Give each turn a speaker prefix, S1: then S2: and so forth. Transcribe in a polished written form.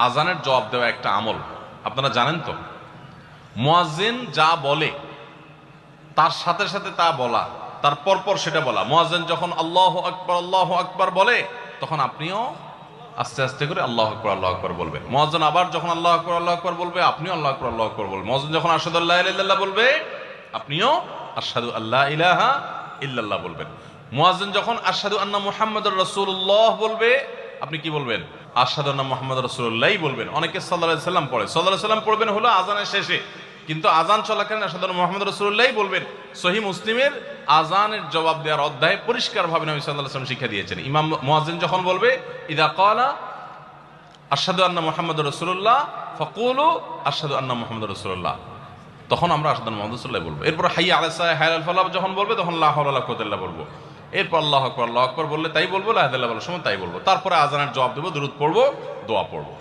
S1: আজানের জবাব দেওয়া একটা আমল, আপনারা জানেন তো। মুয়াজ্জিন যা বলে তার সাথে সাথে তা বলা, তার পরপর সেটা বলা। মুয়াজ্জিন যখন আল্লাহু আকবার বলে তখন আপনিও আস্তে আস্তে করে আল্লাহু আকবার বলবেন। মুয়াজ্জিন আবার যখন আল্লাহু আকবার বলবে আপনিও আল্লাহু আকবার বলবেন। মুয়াজ্জিন যখন আশহাদু আল্লা ইলাহা ইল্লাল্লাহ বলবে আপনিও আশহাদু আল্লা ইলাহা ইল্লাল্লাহ বলবেন। মুয়াজ্জিন যখন আশহাদু আন্না মুহাম্মাদুর রাসূলুল্লাহ বলবে আপনি কি বলবেন? আশহাদু আন্না মুহাম্মাদুর রাসূলুল্লাহই বলবেন। অনেকে সাল্লাল্লাহু আলাইহি সাল্লাম পড়ে, সাল্লাল্লাহু আলাইহি সাল্লাম পড়বেন হলো আজানের শেষে, কিন্তু আজান চলাকালীন আশহাদু আন্না মুহাম্মাদুর রাসূলুল্লাহই বলবেন। সহিহ মুসলিমের আজানের জবাব দেওয়ার অধ্যায়ে পরিষ্কারভাবে নবী সাল্লাল্লাহু আলাইহি ওয়াসাল্লাম শিক্ষা দিয়েছেন। ইমাম মুয়াজ্জিন যখন বলবে ইযা ক্বালা আশহাদু আন্না মুহাম্মাদুর রাসূলুল্লাহ ফাকুলু আশহাদু আন্না মুহাম্মাদুর রাসূলুল্লাহ, তখন আমরা আশহাদু আন্না মুহাম্মাদুর রাসূলুল্লাহ বলবো। এরপর হাইয়া আলাস সালাহ হাইয়া আল ফালাহ যখন বলবে তখন লা হাওলা ওয়ালা কুওয়াতা ইল্লা বিল্লাহ বলবো। এরপর আল্লাহু আকবার বললে তাই বলবো, লা ইলাহা ইল্লাল্লাহ বলার সময় তাই বলবো। তারপরে আজানের জবাব দেবো, দুরূদ পড়বো, দোয়া পড়বো।